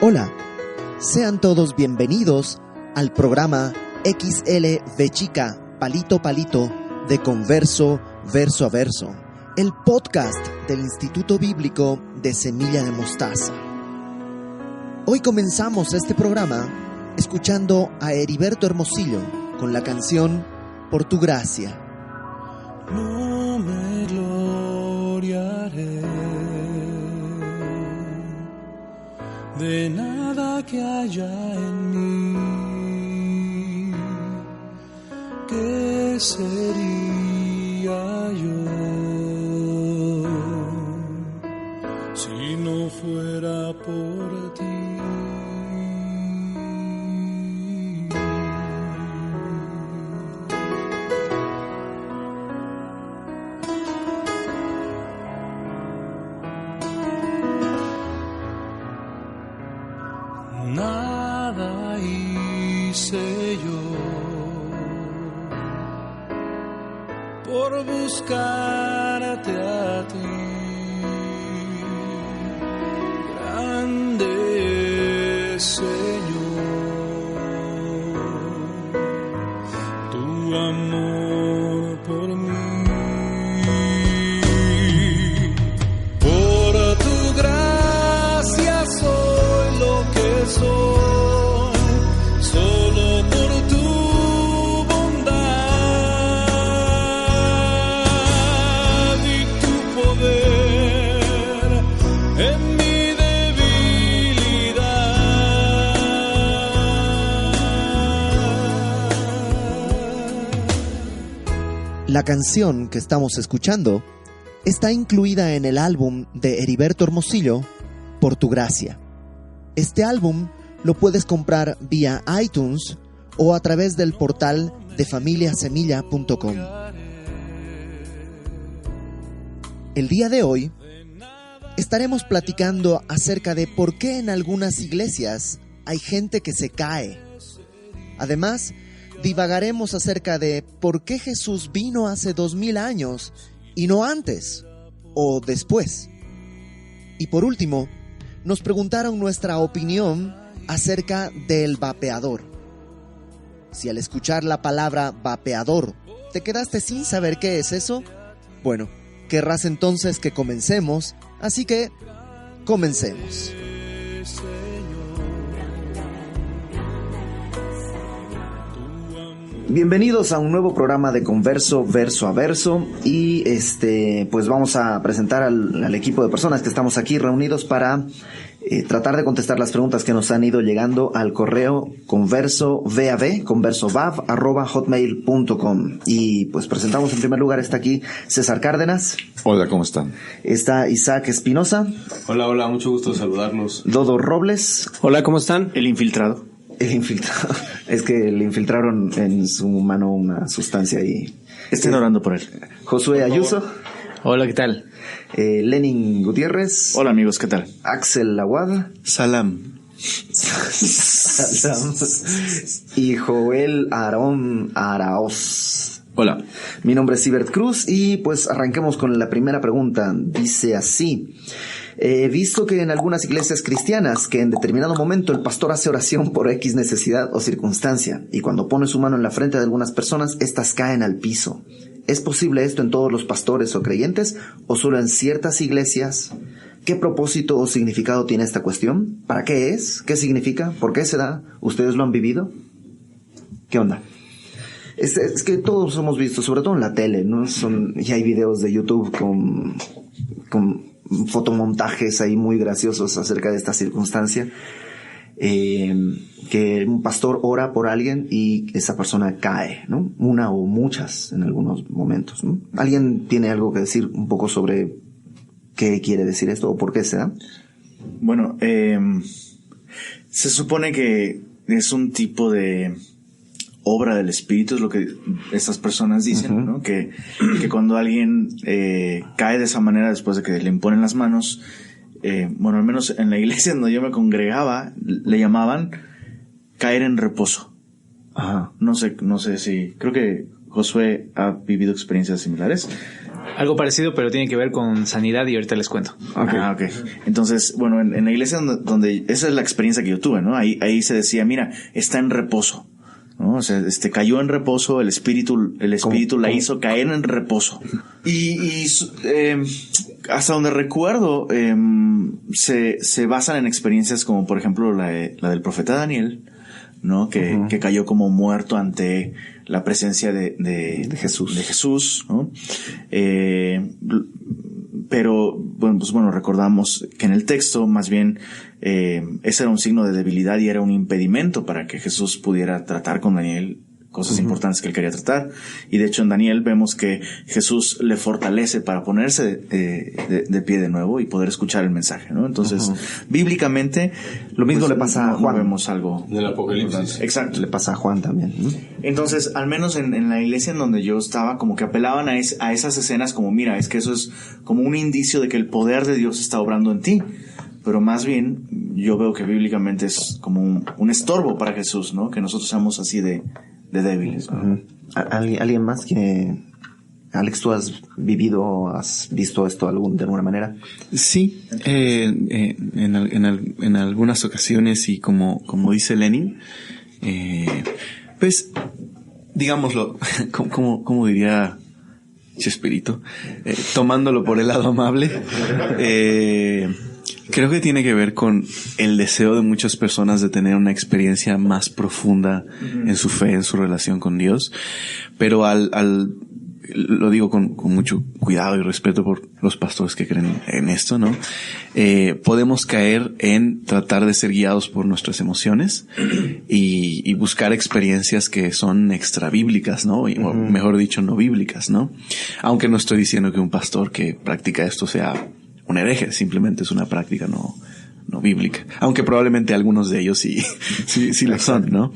Hola, sean todos bienvenidos al programa XLV Chica Palito Palito de Converso Verso a Verso, el podcast del Instituto Bíblico de Semilla de Mostaza. Hoy comenzamos este programa escuchando a Heriberto Hermosillo con la canción Por tu gracia. No me gloriaré de nada que haya en mí. ¿Qué sería yo si no fuera por ti? Nada hice yo por buscarte a ti, grande Señor, tu amor por mí. Por tu gracia soy lo que soy, solo por tu bondad y tu poder en mi debilidad. La canción que estamos escuchando está incluida en el álbum de Heriberto Hermosillo, Por tu gracia. Este álbum lo puedes comprar vía iTunes o a través del portal de familiasemilla.com. El día de hoy estaremos platicando acerca de por qué en algunas iglesias hay gente que se cae. Además, divagaremos acerca de por qué Jesús vino hace 2000 años y no antes o después. Y por último, nos preguntaron nuestra opinión acerca del vapeador. Si al escuchar la palabra vapeador te quedaste sin saber qué es eso, bueno, querrás entonces que comencemos, así que comencemos. Bienvenidos a un nuevo programa de Converso Verso a Verso y pues vamos a presentar al equipo de personas que estamos aquí reunidos para tratar de contestar las preguntas que nos han ido llegando al correo conversovav@hotmail.com. Y pues presentamos en primer lugar, está aquí César Cárdenas. Hola, ¿cómo están? Está Isaac Espinosa. Hola, mucho gusto saludarlos. Dodo Robles. Hola, ¿cómo están? El infiltrado. El infiltrado. Es que le infiltraron en su mano una sustancia y... Estén orando por él. Josué Ayuso. Hola, ¿qué tal? Lenin Gutiérrez. Hola, amigos, ¿qué tal? Axel Aguada. Salam. Salam. Y Joel Aarón Araoz. Hola. Mi nombre es Sibert Cruz y pues arranquemos con la primera pregunta. Dice así: he visto que en algunas iglesias cristianas que en determinado momento el pastor hace oración por X necesidad o circunstancia y cuando pone su mano en la frente de algunas personas, estas caen al piso. ¿Es posible esto en todos los pastores o creyentes o solo en ciertas iglesias? ¿Qué propósito o significado tiene esta cuestión? ¿Para qué es? ¿Qué significa? ¿Por qué se da? ¿Ustedes lo han vivido? ¿Qué onda? Es que todos hemos visto, sobre todo en la tele, ¿no? Y hay videos de YouTube con fotomontajes ahí muy graciosos acerca de esta circunstancia, que un pastor ora por alguien y esa persona cae, ¿no? Una o muchas en algunos momentos, ¿no? ¿Alguien tiene algo que decir un poco sobre qué quiere decir esto o por qué se da? Bueno, se supone que es un tipo de obra del Espíritu, es lo que estas personas dicen, uh-huh, ¿no? Que cuando alguien cae de esa manera después de que le imponen las manos, bueno, al menos en la iglesia donde yo me congregaba, le llamaban caer en reposo. Ajá. No sé si, creo que Josué ha vivido experiencias similares, Algo parecido, pero tiene que ver con sanidad y ahorita les cuento. Okay. Ah, ok. Entonces, bueno, en la iglesia donde esa es la experiencia que yo tuve, ¿no? Ahí se decía, mira, está en reposo, ¿no? O sea, cayó en reposo, el espíritu la hizo caer en reposo. Y hasta donde recuerdo, se basan en experiencias como, por ejemplo, la del profeta Daniel, ¿no? Que cayó como muerto ante la presencia de Jesús, ¿no? Pero, bueno, recordamos que en el texto, más bien, ese era un signo de debilidad y era un impedimento para que Jesús pudiera tratar con Daniel cosas importantes que él quería tratar. Y de hecho en Daniel vemos que Jesús le fortalece para ponerse de pie de nuevo y poder escuchar el mensaje, ¿no? Entonces, bíblicamente, lo mismo le pasa a Juan. No vemos algo del Apocalipsis. Exacto. Le pasa a Juan también, ¿no? Entonces, al menos en la iglesia en donde yo estaba, como que apelaban a esas escenas como, mira, es que eso es como un indicio de que el poder de Dios está obrando en ti. Pero más bien, yo veo que bíblicamente es como un estorbo para Jesús, ¿no? Que nosotros seamos así de débiles, ¿no? ¿Alguien más que... Alex, tú has visto esto de alguna manera? Sí, en algunas ocasiones, y como dice Lenin, pues, digámoslo, como diría Chespirito, tomándolo por el lado amable, creo que tiene que ver con el deseo de muchas personas de tener una experiencia más profunda en su fe, en su relación con Dios, pero lo digo con mucho cuidado y respeto por los pastores que creen en esto, ¿no? Podemos caer en tratar de ser guiados por nuestras emociones y buscar experiencias que son extra bíblicas, ¿no? O mejor dicho, no bíblicas, ¿no? Aunque no estoy diciendo que un pastor que practica esto sea un hereje, simplemente es una práctica no bíblica, aunque probablemente algunos de ellos sí lo son, ¿no?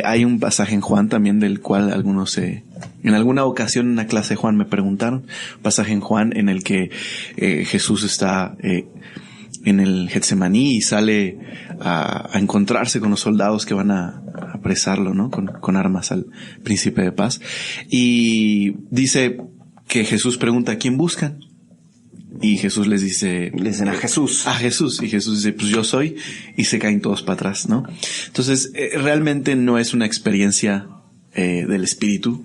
Hay un pasaje en Juan también del cual algunos en alguna ocasión en una clase de Juan me preguntaron, pasaje en Juan en el que Jesús está en el Getsemaní y sale a encontrarse con los soldados que van a apresarlo, ¿no? Con armas al príncipe de paz, y dice que Jesús pregunta ¿a quién buscan? Y Jesús le dicen a Jesús. A Jesús. Y Jesús dice, pues yo soy. Y se caen todos para atrás, ¿no? Entonces, realmente no es una experiencia del Espíritu.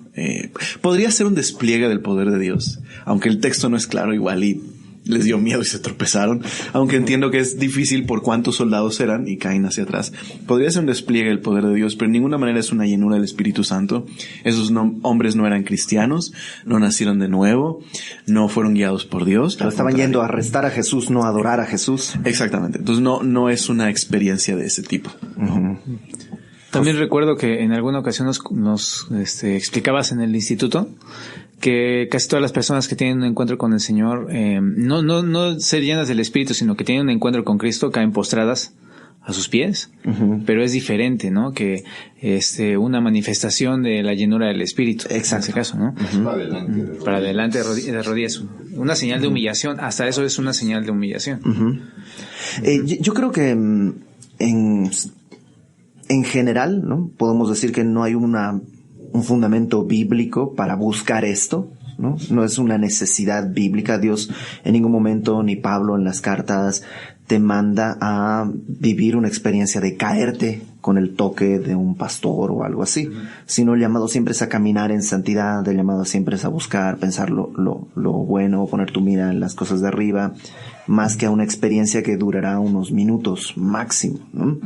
Podría ser un despliegue del poder de Dios. Aunque el texto no es claro, igual y les dio miedo y se tropezaron. Aunque entiendo que es difícil por cuántos soldados eran y caen hacia atrás. Podría ser un despliegue del poder de Dios, pero en ninguna manera es una llenura del Espíritu Santo. Esos hombres no eran cristianos, no nacieron de nuevo, no fueron guiados por Dios. Pero estaban yendo a arrestar a Jesús, no a adorar a Jesús. Exactamente. Entonces no es una experiencia de ese tipo. También recuerdo que en alguna ocasión nos explicabas en el instituto que casi todas las personas que tienen un encuentro con el Señor, no ser llenas del Espíritu, sino que tienen un encuentro con Cristo, caen postradas a sus pies. Pero es diferente, ¿no? Que una manifestación de la llenura del Espíritu. Exacto. En ese caso, ¿no? Para adelante de rodillas. Una señal de humillación. Hasta eso es una señal de humillación. Yo creo que en general, ¿no? Podemos decir que no hay un fundamento bíblico para buscar esto, ¿no? No es una necesidad bíblica. Dios en ningún momento, ni Pablo en las cartas, te manda a vivir una experiencia de caerte con el toque de un pastor o algo así, sino el llamado siempre es a caminar en santidad, el llamado siempre es a buscar, pensar lo bueno, poner tu mira en las cosas de arriba, más que a una experiencia que durará unos minutos máximo, ¿no?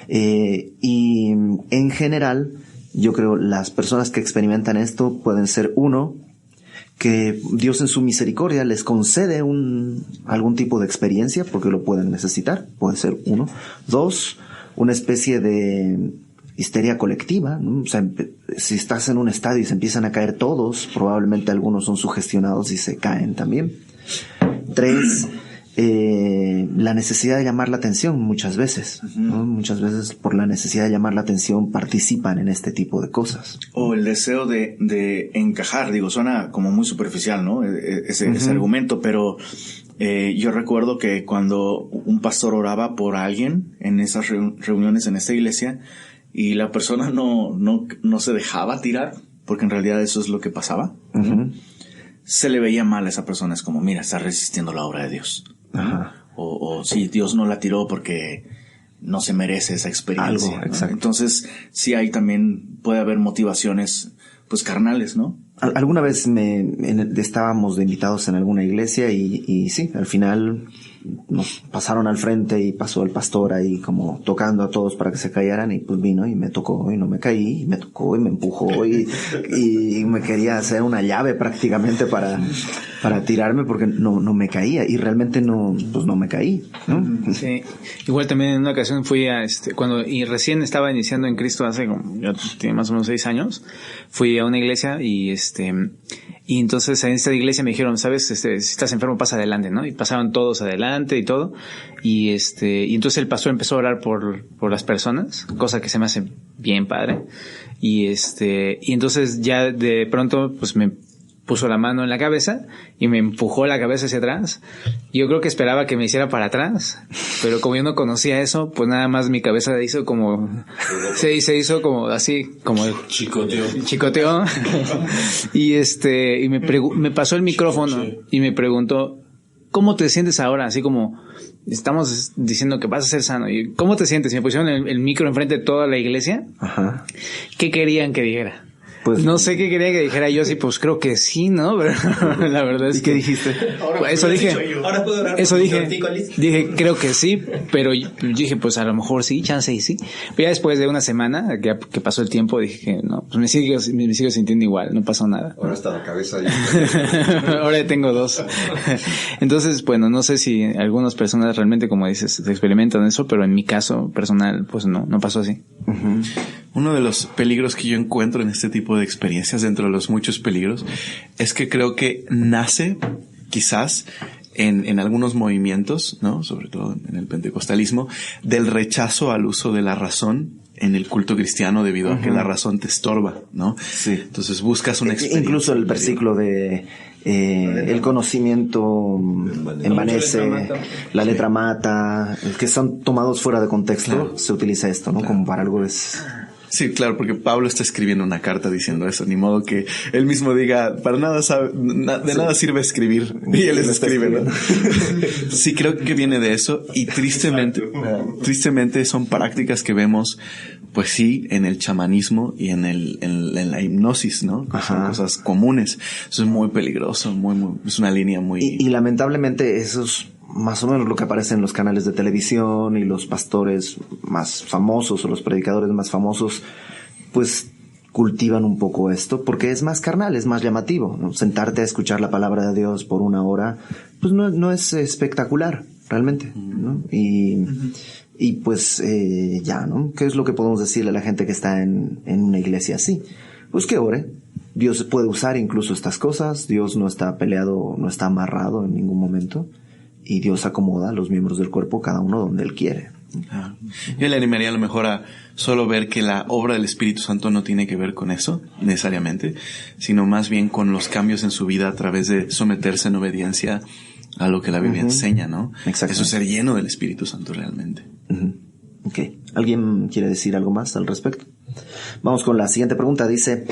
Y en general, yo creo las personas que experimentan esto pueden ser que Dios en su misericordia les concede algún tipo de experiencia porque lo pueden necesitar, puede ser 1. 2, una especie de histeria colectiva, ¿no? O sea, si estás en un estadio y se empiezan a caer todos, probablemente algunos son sugestionados y se caen también. 3, la necesidad de llamar la atención muchas veces, ¿no? Muchas veces por la necesidad de llamar la atención participan en este tipo de cosas. O el deseo de encajar, suena como muy superficial, ¿no? Ese argumento, pero yo recuerdo que cuando un pastor oraba por alguien en esas reuniones en esta iglesia y la persona no se dejaba tirar, porque en realidad eso es lo que pasaba, se le veía mal a esa persona. Es como, mira, está resistiendo la obra de Dios. Ajá. O sí, Dios no la tiró porque no se merece esa experiencia. Algo, ¿no? exacto. Entonces, sí hay también, puede haber motivaciones, pues, carnales, ¿no? Alguna vez estábamos de invitados en alguna iglesia y sí, al final nos pasaron al frente y pasó el pastor ahí como tocando a todos para que se callaran y pues vino y me tocó y no me caí, y me tocó y me empujó y me quería hacer una llave prácticamente para tirarme porque no me caía y realmente no me caí, ¿no? Sí. Igual también en una ocasión fui a cuando recién estaba iniciando en Cristo hace como, ya tiene más o menos 6 años, fui a una iglesia y entonces en esta iglesia me dijeron, sabes, si estás enfermo pasa adelante, ¿no? Y pasaron todos adelante y todo. Y entonces el pastor empezó a orar por las personas, cosa que se me hace bien padre. Y entonces ya de pronto pues me puso la mano en la cabeza y me empujó la cabeza hacia atrás. Yo creo que esperaba que me hiciera para atrás, pero como yo no conocía eso, pues nada más mi cabeza hizo como se hizo como así, como chicoteó. Y me pasó el micrófono y me preguntó, ¿cómo te sientes ahora? Así como estamos diciendo que vas a ser sano. ¿Y cómo te sientes? Y me pusieron el micro enfrente de toda la iglesia. Ajá. ¿Qué querían que dijera? Pues no sé qué quería que dijera yo, sí, pues creo que sí, ¿no? Pero la verdad es ¿Y qué dijiste? Eso dije. Eso dije. Dije, creo que sí, pero yo dije, pues a lo mejor sí, chance y sí. Pero ya después de una semana que pasó el tiempo, dije que no, pues me sigo sintiendo igual, no pasó nada. Ahora está la cabeza ahí. Ahora ya tengo 2. Entonces, bueno, no sé si algunas personas realmente, como dices, experimentan eso, pero en mi caso personal, pues no pasó así. Uh-huh. Uno de los peligros que yo encuentro en este tipo de experiencias, dentro de los muchos peligros, es que creo que nace quizás en algunos movimientos, ¿no? Sobre todo en el pentecostalismo, del rechazo al uso de la razón en el culto cristiano debido a que la razón te estorba, ¿no? Sí. Entonces buscas una experiencia. Incluso el versículo de el conocimiento envanece, la letra mata, que son tomados fuera de contexto, claro. Se utiliza esto, ¿no? Claro. Como para algo es... Sí, claro, porque Pablo está escribiendo una carta diciendo eso, ni modo que él mismo diga, para nada sabe, nada sirve escribir, y él escribe, ¿no? Sí, creo que viene de eso, y tristemente son prácticas que vemos, pues sí, en el chamanismo y en la hipnosis, ¿no? Son cosas comunes. Eso es muy peligroso, es una línea muy... Y lamentablemente esos... más o menos lo que aparece en los canales de televisión y los pastores más famosos o los predicadores más famosos, pues cultivan un poco esto porque es más carnal, es más llamativo, ¿no? Sentarte a escuchar la palabra de Dios por 1 hora, pues no es espectacular realmente, ¿no? Y pues ya, ¿no? ¿Qué es lo que podemos decirle a la gente que está en una iglesia así? Pues que ore. Dios puede usar incluso estas cosas, Dios no está peleado, no está amarrado en ningún momento. Y Dios acomoda a los miembros del cuerpo, cada uno donde Él quiere. Yo le animaría a lo mejor a solo ver que la obra del Espíritu Santo no tiene que ver con eso, necesariamente, sino más bien con los cambios en su vida a través de someterse en obediencia a lo que la Biblia enseña, ¿no? Exacto. Eso es ser lleno del Espíritu Santo realmente. Ok. ¿Alguien quiere decir algo más al respecto? Vamos con la siguiente pregunta. Dice,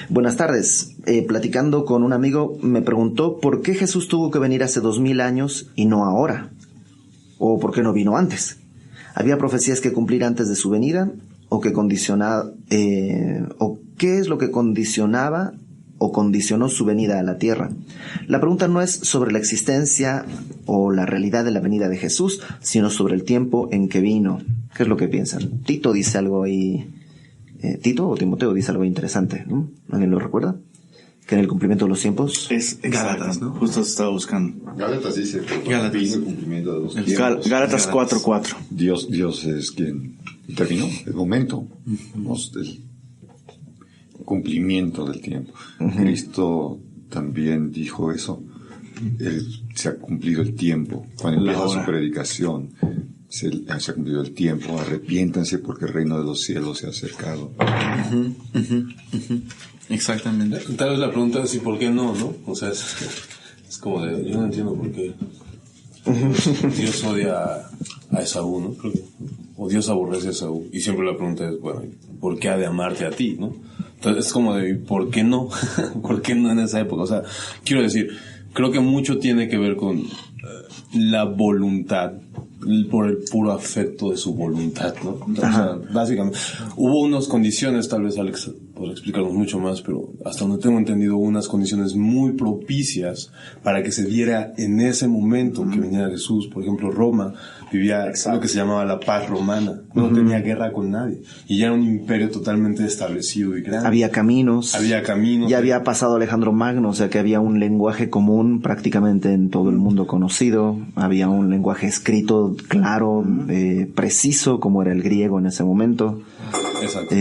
buenas tardes. Platicando con un amigo me preguntó por qué Jesús tuvo que venir hace 2000 años y no ahora. O por qué no vino antes. ¿Había profecías que cumplir antes de su venida? ¿O qué es lo que condicionaba o condicionó su venida a la tierra? La pregunta no es sobre la existencia o la realidad de la venida de Jesús, sino sobre el tiempo en que vino. ¿Qué es lo que piensan? Tito dice algo ahí, Tito o Timoteo dice algo interesante, ¿no? ¿Alguien lo recuerda? Que en el cumplimiento de los tiempos... Es Gálatas, ¿no? Justo estaba buscando. Gálatas dice que el cumplimiento de los tiempos. Gálatas 4:4. Dios es quien terminó el momento del cumplimiento del tiempo. Cristo también dijo eso. Se ha cumplido el tiempo. Cuando empieza su predicación, se ha cumplido el tiempo. Arrepiéntanse porque el reino de los cielos se ha acercado. Exactamente. Tal vez la pregunta es: ¿y por qué no? O sea, es como de, yo no entiendo por qué Dios odia a Esaú, ¿no? O Dios aborrece a Esaú. Y siempre la pregunta es, bueno, ¿por qué ha de amarte a ti, no? Entonces es como de, ¿por qué no? ¿Por qué no en esa época? O sea, quiero decir, creo que mucho tiene que ver con la voluntad, por el puro afecto de su voluntad, ¿no? O sea, básicamente, hubo unas condiciones, tal vez Alex podrá explicarnos mucho más, pero hasta donde tengo entendido, unas condiciones muy propicias para que se diera en ese momento que venía Jesús. Por ejemplo, Roma vivía lo que se llamaba la paz romana, no tenía guerra con nadie, y ya era un imperio totalmente establecido y grande. Había caminos. Ya había pasado Alejandro Magno, o sea que había un lenguaje común prácticamente en todo el mundo conocido, había un lenguaje escrito claro, preciso, como era el griego en ese momento. Exacto.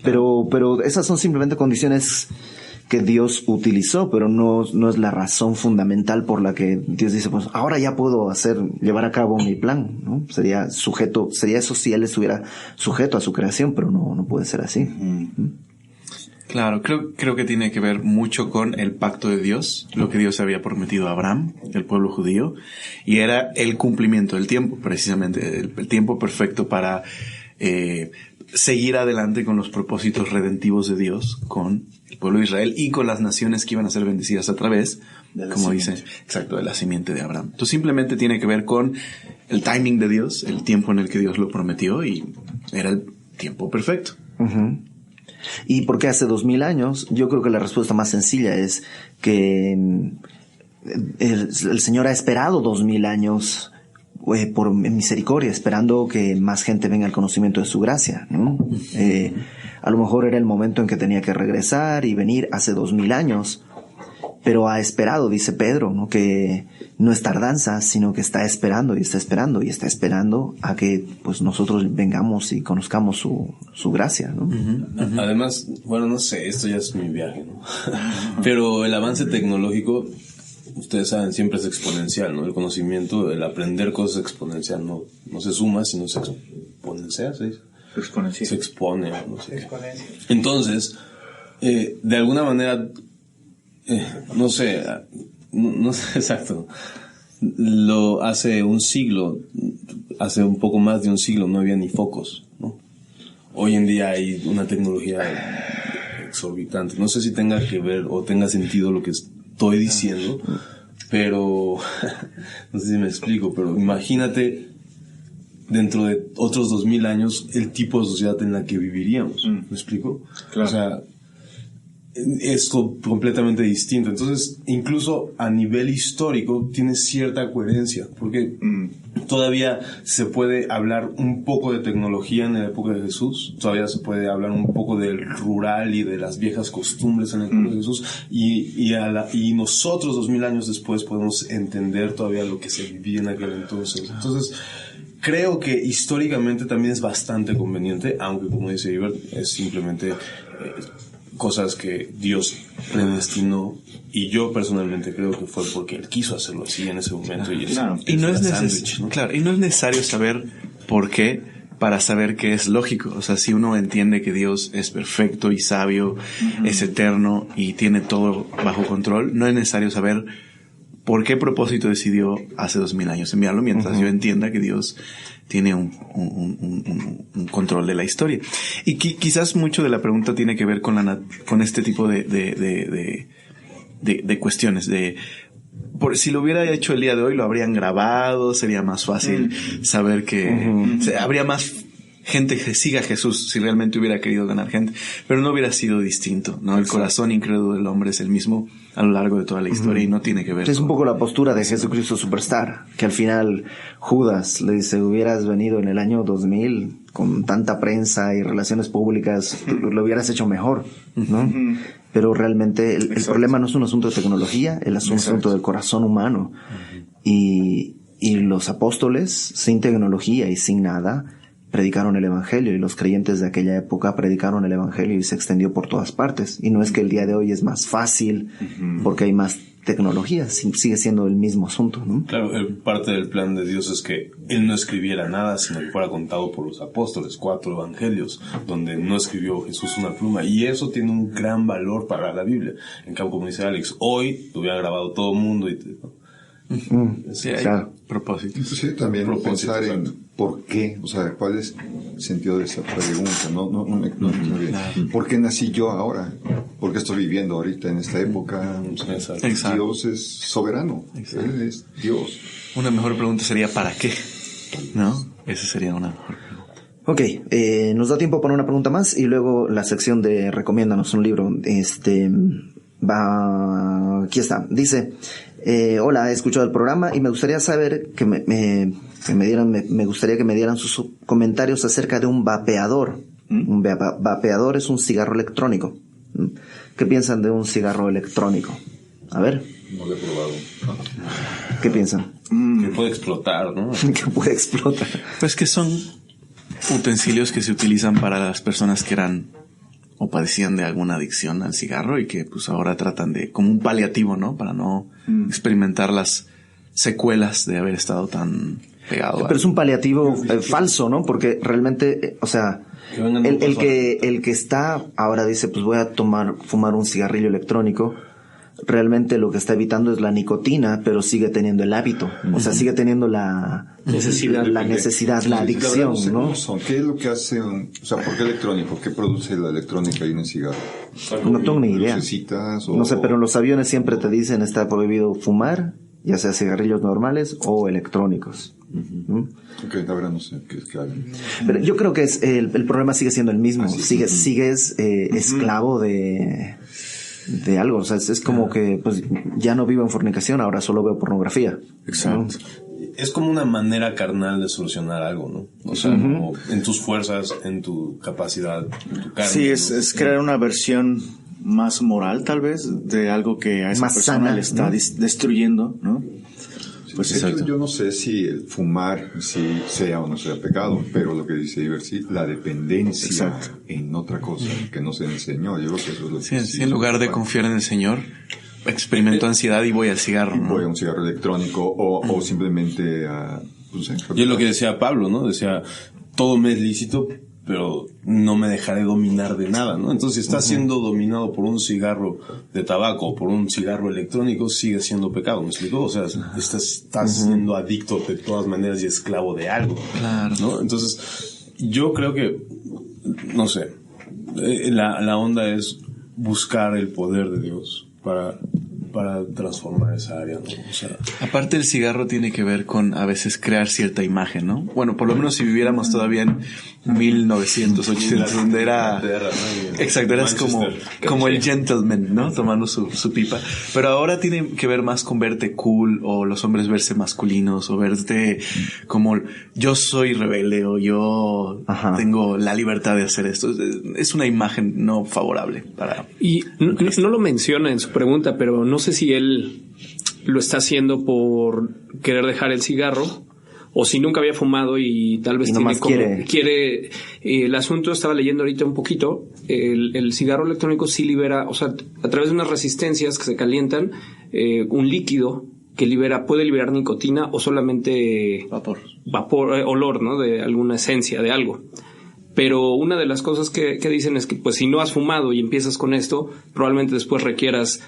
Pero esas son simplemente condiciones que Dios utilizó, pero no es la razón fundamental por la que Dios dice, pues ahora ya puedo llevar a cabo mi plan, ¿no? Sería eso si Él estuviera sujeto a su creación, pero no puede ser así. Claro, creo que tiene que ver mucho con el pacto de Dios, lo que Dios había prometido a Abraham, el pueblo judío, y era el cumplimiento del tiempo, precisamente, el tiempo perfecto para seguir adelante con los propósitos redentivos de Dios, con el pueblo de Israel y con las naciones que iban a ser bendecidas a través, como dice, exacto, de la simiente de Abraham. Entonces simplemente tiene que ver con el timing de Dios, el tiempo en el que Dios lo prometió, y era el tiempo perfecto. ¿Y por qué hace 2000 años? Yo creo que la respuesta más sencilla es que el Señor ha esperado 2000 años por misericordia, esperando que más gente venga al conocimiento de su gracia, ¿no? A lo mejor era el momento en que tenía que regresar y venir hace 2000 años, pero ha esperado, dice Pedro, ¿no? Que no es tardanza, sino que está esperando y está esperando y está esperando a que pues nosotros vengamos y conozcamos su gracia, ¿no? Además, bueno, no sé, esto ya es mi viaje, ¿no? Pero el avance tecnológico, ustedes saben, siempre es exponencial, ¿no? El conocimiento, el aprender cosas exponencial, no se suma, sino se exponencia, ¿se dice? Se expone, no sé. Entonces, de alguna manera, no sé exacto, hace un poco más de un siglo no había ni focos, ¿no? Hoy en día hay una tecnología exorbitante. No sé si tenga que ver o tenga sentido lo que estoy diciendo, pero no sé si me explico, pero imagínate dentro de otros 2000 años el tipo de sociedad en la que viviríamos. ¿Me explico? Claro. O sea, es completamente distinto. Entonces, incluso a nivel histórico tiene cierta coherencia, porque todavía se puede hablar un poco de tecnología en la época de Jesús, todavía se puede hablar un poco del rural y de las viejas costumbres en la época de Jesús, y nosotros 2000 años después podemos entender todavía lo que se vivía en aquel entonces. Entonces, creo que históricamente también es bastante conveniente, aunque como dice Ibert, es simplemente cosas que Dios predestinó, y yo personalmente creo que fue porque Él quiso hacerlo así en ese momento. Y no es necesario saber por qué para saber que es lógico. O sea, si uno entiende que Dios es perfecto y sabio, es eterno y tiene todo bajo control, no es necesario saber por qué propósito decidió hace 2000 años enviarlo, mientras yo entienda que Dios tiene un control de la historia. Y quizás mucho de la pregunta tiene que ver con este tipo de cuestiones. Si lo hubiera hecho el día de hoy, lo habrían grabado, sería más fácil saber que habría más gente que siga a Jesús si realmente hubiera querido ganar gente, pero no hubiera sido distinto, ¿no? El corazón incrédulo del hombre es el mismo a lo largo de toda la historia y no tiene que ver. Es un poco la postura de Jesucristo Superstar, que al final Judas le dice, hubieras venido en el año 2000 con tanta prensa y relaciones públicas, lo hubieras hecho mejor, ¿no? Pero realmente el problema no es un asunto de tecnología, el asunto del corazón humano. Y los apóstoles, sin tecnología y sin nada, predicaron el evangelio, y los creyentes de aquella época predicaron el evangelio y se extendió por todas partes. Y no es que el día de hoy es más fácil porque hay más tecnología, sigue siendo el mismo asunto, ¿no? Claro, parte del plan de Dios es que Él no escribiera nada, sino que fuera contado por los apóstoles, 4 evangelios, donde no escribió Jesús una pluma, y eso tiene un gran valor para la Biblia. En cambio, como dice Alex, hoy lo hubiera grabado todo el mundo y Sí, hay Claro. propósitos. Inclusive también Propósitos, pensar en exacto. por qué, o sea, cuál es el sentido de esa pregunta. No entiendo bien. ¿Por qué nací yo ahora? ¿Por qué estoy viviendo ahorita en esta época? Exacto. Exacto. Dios es soberano. Él es Dios. Una mejor pregunta sería ¿para qué? ¿No? Esa sería una mejor pregunta. Ok, nos da tiempo para una pregunta más y luego la sección de recomiéndanos un libro. Aquí está. Dice, hola, he escuchado el programa y me gustaría saber que me gustaría que me dieran sus comentarios acerca de un vapeador. Un vapeador es un cigarro electrónico. ¿Qué piensan de un cigarro electrónico? A ver, No lo he probado. ¿qué piensan? Que puede explotar, ¿no? Que puede explotar. Pues que son utensilios que se utilizan para las personas que eran o padecían de alguna adicción al cigarro y que pues ahora tratan de, como un paliativo, ¿no? Para no experimentar las secuelas de haber estado tan pegado. Pero es un paliativo falso, ¿no? Porque realmente, o sea, Que vengan el un paso que está ahora dice, pues voy a fumar un cigarrillo electrónico, realmente lo que está evitando es la nicotina, pero sigue teniendo el hábito. O sea, sigue teniendo la necesidad, la adicción, No sé ¿no? cómo son. ¿Qué es lo que hace o sea, por qué electrónico? ¿Qué produce la electrónica en un cigarro? No tengo ni idea. ¿Lucecitas o...? No sé, pero en los aviones siempre te dicen está prohibido fumar, ya sea cigarrillos normales o electrónicos. Ok, la verdad no sé qué es claro. Pero yo creo que es el problema sigue siendo el mismo. Sigues esclavo de algo. O sea, es como que pues ya no vivo en fornicación, ahora solo veo pornografía. Exacto. Es como una manera carnal de solucionar algo, ¿no? O sea, como en tus fuerzas, en tu capacidad, en tu carne. Sí, ¿no? es crear una versión más moral, tal vez, de algo que a esa Más persona sana, le está ¿no? destruyendo, ¿no? Pues de hecho, yo no sé si el fumar si sea o no sea pecado, pero lo que dice Iber, sí, la dependencia en otra cosa que no se enseñó, yo creo que eso es lo que Sí, en lugar de confiar en el Señor, experimento ansiedad y voy al cigarro, ¿no? voy a un cigarro electrónico o simplemente a... No sé, Y es lo que decía Pablo, ¿no? Decía, todo me es lícito, pero no me dejaré dominar de nada, ¿no? Entonces, si estás siendo dominado por un cigarro de tabaco o por un cigarro electrónico, sigue siendo pecado, ¿me explico? O sea, estás siendo adicto de todas maneras y esclavo de algo, Claro. ¿no? Entonces, yo creo que, no sé, la onda es buscar el poder de Dios para transformar esa área, ¿no? O sea, Aparte el cigarro tiene que ver con a veces crear cierta imagen, ¿no? Bueno, por lo menos si viviéramos todavía en 1900, 800, donde era... Exacto, eras como el gentleman, ¿no? Tomando su pipa. Pero ahora tiene que ver más con verte cool, o los hombres verse masculinos, o verte como yo soy rebelde, o yo tengo la libertad de hacer esto. Es una imagen no favorable para... Y no lo menciona en su pregunta, pero no sé si él lo está haciendo por querer dejar el cigarro o si nunca había fumado y tal vez tiene como quiere el asunto. Estaba leyendo ahorita un poquito, el cigarro electrónico sí libera, o sea, a través de unas resistencias que se calientan, un líquido que puede liberar nicotina o solamente vapor, olor, ¿no? De alguna esencia de algo. Pero una de las cosas que dicen es que pues si no has fumado y empiezas con esto, probablemente después requieras,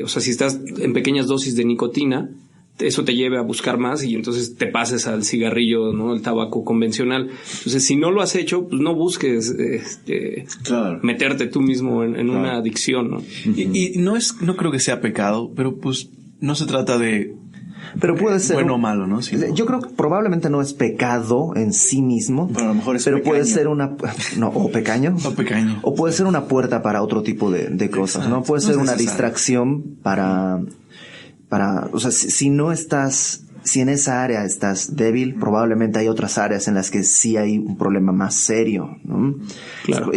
o sea, si estás en pequeñas dosis de nicotina, eso te lleve a buscar más y entonces te pases al cigarrillo, ¿no? El tabaco convencional. Entonces, si no lo has hecho, pues no busques meterte tú mismo en una adicción, ¿no? Y no creo que sea pecado, pero pues no se trata de... Pero puede ser bueno o malo, ¿no? Yo creo que probablemente no es pecado en sí mismo, pero a lo mejor es pero pequeño. Puede ser o pequeño, o puede ser una puerta para otro tipo de cosas, ¿no? Puede ser una distracción para, o sea, si en esa área estás débil, probablemente hay otras áreas en las que sí hay un problema más serio, ¿no? Claro.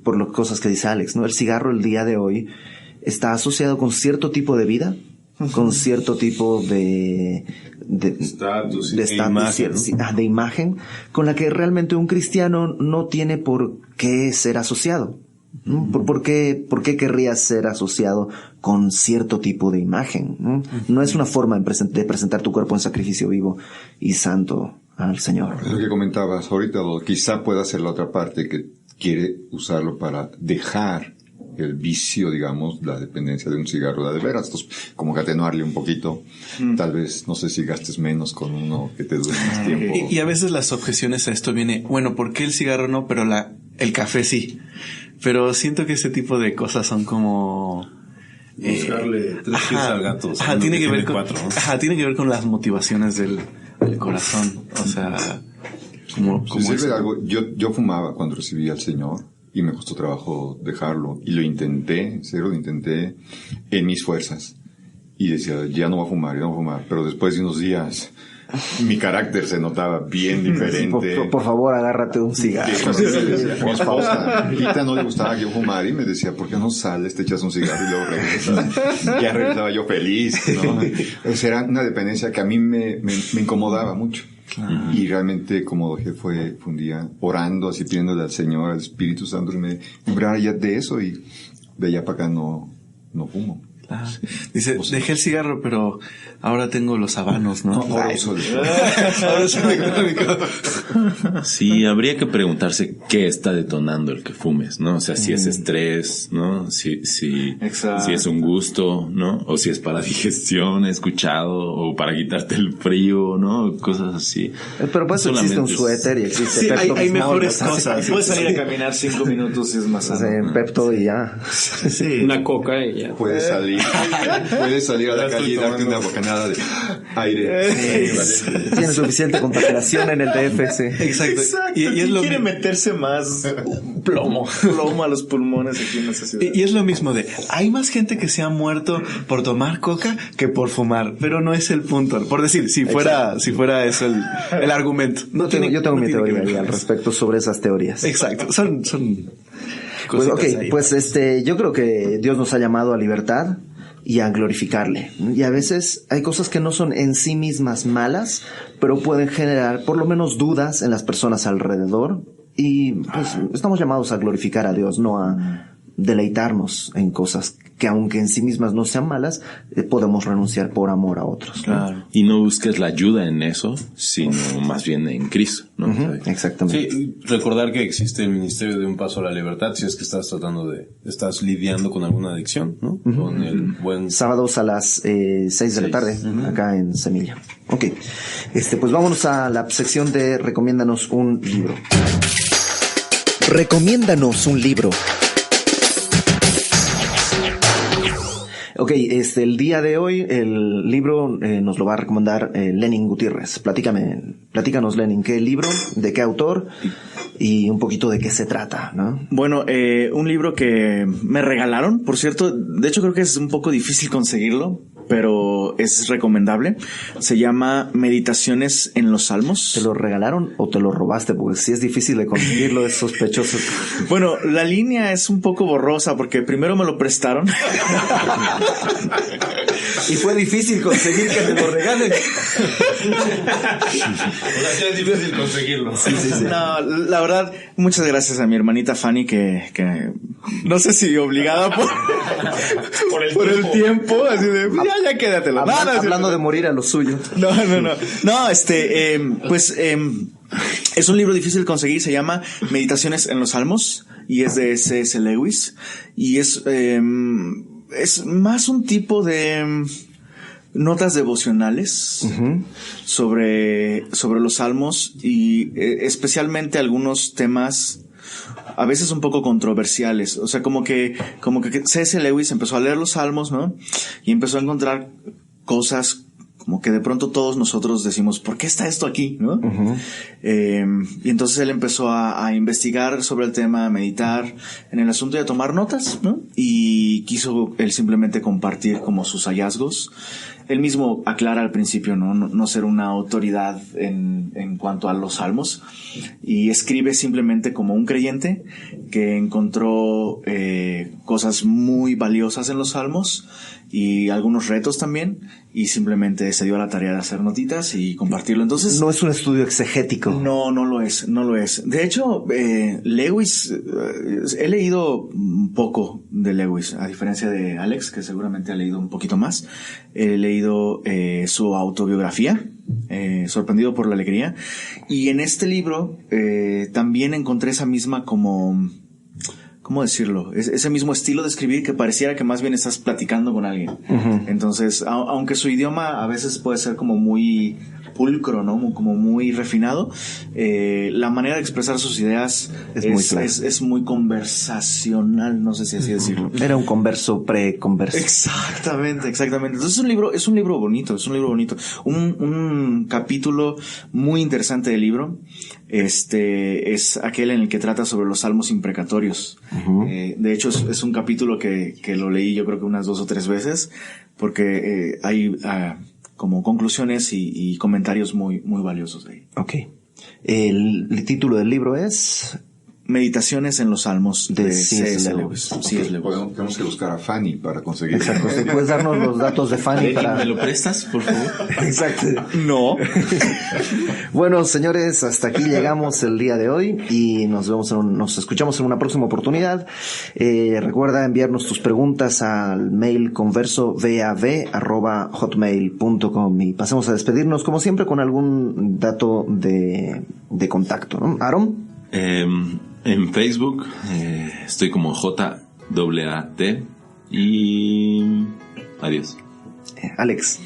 Por las cosas que dice Alex, ¿no? El cigarro el día de hoy está asociado con cierto tipo de vida, con cierto tipo de estatus, de imagen, con la que realmente un cristiano no tiene por qué ser asociado. ¿Por qué querrías ser asociado con cierto tipo de imagen? No es una forma de presentar tu cuerpo en sacrificio vivo y santo al Señor. Es lo que comentabas ahorita, quizá pueda ser la otra parte que quiere usarlo para dejar el vicio, digamos, la dependencia de un cigarro de veras. Entonces, como que atenuarle un poquito. Tal vez, no sé si gastes menos con uno que te dure más tiempo. Y a veces las objeciones a esto viene, bueno, ¿por qué el cigarro no, pero el café sí? Pero siento que ese tipo de cosas son como... buscarle 3 pies al gato. Tiene que ver con 4, ¿no? Tiene que ver con las motivaciones del corazón. O sea, como sirve de algo. Yo fumaba cuando recibí al Señor y me costó trabajo dejarlo. Y lo intenté, en serio, lo intenté en mis fuerzas. Y decía, ya no voy a fumar. Pero después de unos días, mi carácter se notaba bien diferente. Por favor, agárrate un cigarro. Mi esposa, Rita, no le gustaba que yo fumara y me decía, ¿por qué no sales, te echas un cigarro y luego regresas? Ya regresaba yo feliz, ¿no? Esa era una dependencia que a mí me incomodaba mucho. Claro. Y realmente como dejé fue un día orando, así pidiéndole al Señor, al Espíritu Santo, que me librara ya de eso, y de allá para acá no fumo. Claro. Dice, dejé el cigarro, pero ahora tengo los habanos, ¿no? Ahora uso Sí, habría que preguntarse qué está detonando el que fumes, ¿no? O sea, si es estrés, ¿no? Si es un gusto, ¿no? O si es para digestión, he escuchado, o para quitarte el frío, ¿no? Cosas así. Pero pues existe un suéter y existe Pepto. Hay mejores cosas. Puedes salir a caminar 5 minutos y es más sano. Pepto y ya. Sí. Una coca y ya. Puedes salir a la calle y darte una bocanada de aire. Tiene suficiente contaminación en el DF, sí. Exacto. Y es lo quiere meterse más plomo a los pulmones aquí en esa ciudad. Y es lo mismo hay más gente que se ha muerto por tomar coca que por fumar, pero no es el punto. Por decir, si fuera eso el argumento. Yo tengo mi teoría al respecto sobre esas teorías. Exacto. Son pues, pues yo creo que Dios nos ha llamado a libertad y a glorificarle. Y a veces hay cosas que no son en sí mismas malas, pero pueden generar por lo menos dudas en las personas alrededor. Y pues estamos llamados a glorificar a Dios, no a deleitarnos en cosas que aunque en sí mismas no sean malas, podemos renunciar por amor a otros. Claro. Y no busques la ayuda en eso, sino más bien en Cristo, ¿no? Exactamente. Sí, recordar que existe el ministerio de Un Paso a la Libertad si es que estás lidiando con alguna adicción, ¿no? Con el buen... Sábados a las 6 de la tarde, acá en Semilla. Ok. Pues vámonos a la sección de Recomiéndanos un libro. Recomiéndanos un libro. Ok, el día de hoy el libro nos lo va a recomendar Lenin Gutiérrez. Platícanos, Lenin, ¿qué libro, de qué autor y un poquito de qué se trata, ¿no? Bueno, un libro que me regalaron, por cierto, de hecho creo que es un poco difícil conseguirlo, pero es recomendable. Se llama Meditaciones en los Salmos. ¿Te lo regalaron o te lo robaste? Porque si es difícil de conseguirlo, es sospechoso. Bueno, la línea es un poco borrosa porque primero me lo prestaron. Y fue difícil conseguir que me lo regalen. Es difícil conseguirlo. Sí. No, la verdad, muchas gracias a mi hermanita Fanny que no sé si obligada por el tiempo, así de ya quédatelo. Hablando de morir a lo suyo. No, es un libro difícil de conseguir, se llama Meditaciones en los Salmos y es de C.S. Lewis y es más un tipo de notas devocionales sobre los salmos y especialmente algunos temas a veces un poco controversiales. O sea, como que C.S. Lewis empezó a leer los salmos, ¿no? Y empezó a encontrar cosas como que de pronto todos nosotros decimos, ¿por qué está esto aquí? ¿No? Y entonces él empezó a investigar sobre el tema, a meditar en el asunto y a tomar notas, ¿no? Y quiso él simplemente compartir como sus hallazgos. Él mismo aclara al principio, no ser una autoridad en cuanto a los salmos, y escribe simplemente como un creyente que encontró cosas muy valiosas en los salmos y algunos retos también, y simplemente se dio a la tarea de hacer notitas y compartirlo. Entonces, no es un estudio exegético. No lo es. De hecho, Lewis, he leído un poco de Lewis, a diferencia de Alex, que seguramente ha leído un poquito más. He leído su autobiografía, Sorprendido por la Alegría, y en este libro también encontré esa misma como ¿cómo decirlo? Ese mismo estilo de escribir que pareciera que más bien estás platicando con alguien. Entonces, aunque su idioma a veces puede ser como muy pulcro, ¿no? Como muy refinado, la manera de expresar sus ideas es muy conversacional, no sé si así decirlo. Era un converso pre-converso. Exactamente. Entonces es un libro bonito. Un capítulo muy interesante del libro, es aquel en el que trata sobre los salmos imprecatorios. De hecho, es un capítulo que lo leí yo creo que unas 2 o 3 veces, porque hay como conclusiones y comentarios muy, muy valiosos de ahí. Ok. El título del libro es Meditaciones en los Salmos de C.S. Lewis. Tenemos que buscar a Fanny para conseguir. Exacto. ¿Puedes darnos los datos de Fanny para... ¿Me lo prestas, por favor? Exacto. No. Bueno, señores, hasta aquí llegamos el día de hoy y nos escuchamos en una próxima oportunidad. Recuerda enviarnos tus preguntas al mail conversovav@hotmail.com y pasemos a despedirnos como siempre con algún dato de contacto, ¿no? Aaron. En Facebook estoy como JAAT y adiós. Alex.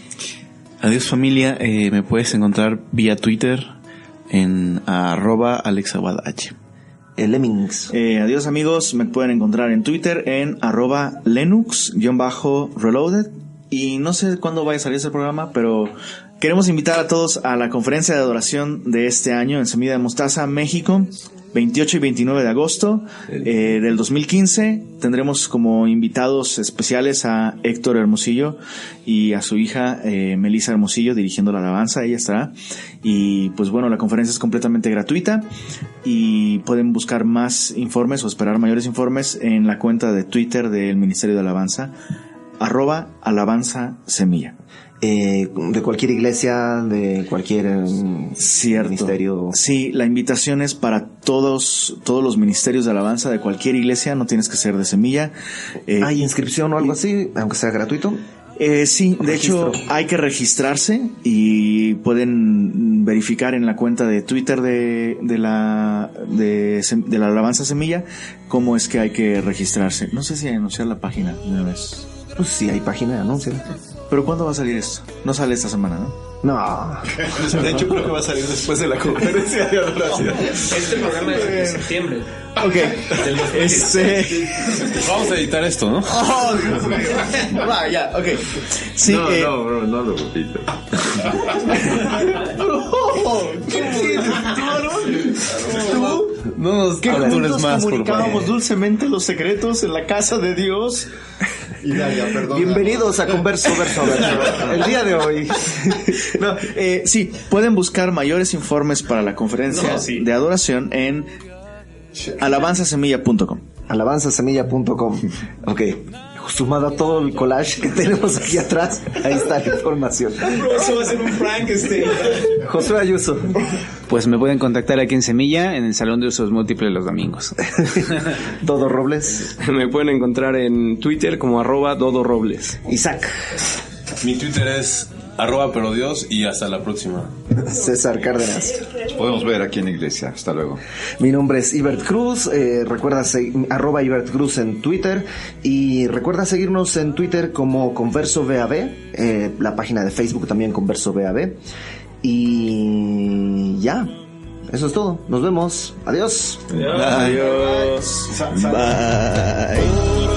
Adiós familia, me puedes encontrar vía Twitter en @AlexAguadH. Lemmings. Adiós amigos, me pueden encontrar en Twitter en @Lenux_Reloaded y no sé cuándo vaya a salir ese programa, pero queremos invitar a todos a la conferencia de adoración de este año en Semilla de Mostaza, México, 28 y 29 de agosto del 2015. Tendremos como invitados especiales a Héctor Hermosillo y a su hija Melissa Hermosillo dirigiendo la alabanza. Ella estará. Y pues bueno, la conferencia es completamente gratuita y pueden buscar más informes o esperar mayores informes en la cuenta de Twitter del Ministerio de Alabanza, @alabanzasemilla. De cualquier iglesia, de cualquier ministerio. Sí, la invitación es para todos los ministerios de alabanza de cualquier iglesia, no tienes que ser de Semilla. ¿Hay inscripción o algo así, aunque sea gratuito? Sí, de hecho hay que registrarse y pueden verificar en la cuenta de Twitter de la alabanza Semilla cómo es que hay que registrarse. No sé si anunciar la página de una vez. Pues sí, hay página de anuncios. ¿Pero cuándo va a salir esto? No sale esta semana, ¿no? No. De hecho, creo que va a salir después de la conferencia de adoración. Este programa es de septiembre. Ok. Vamos a editar esto, ¿no? Oh, Dios mío. Va, ya, ok. Sí, no lo repito. No nos captures más, comunicábamos dulcemente los secretos en la casa de Dios. Bienvenidos a Converso Verso. El día de hoy. Sí, pueden buscar mayores informes para la conferencia de adoración en alabanzasemilla.com. Alabanzasemilla.com. Ok. Sumado a todo el collage que tenemos aquí atrás, ahí está la información. Eso va a ser un prank, Josué Ayuso. Pues me pueden contactar aquí en Semilla, en el Salón de Usos Múltiples los domingos. Dodo Robles. Me pueden encontrar en Twitter como @Dodo Robles. Isaac. Mi Twitter es @perodios y hasta la próxima. César Cárdenas. Podemos ver aquí en la iglesia. Hasta luego. Mi nombre es Ibert Cruz. Recuerda @Ibert Cruz en Twitter. Y recuerda seguirnos en Twitter como Converso VAB. La página de Facebook también Converso VAB. Y ya. Eso es todo. Nos vemos. Adiós. Adiós. Bye.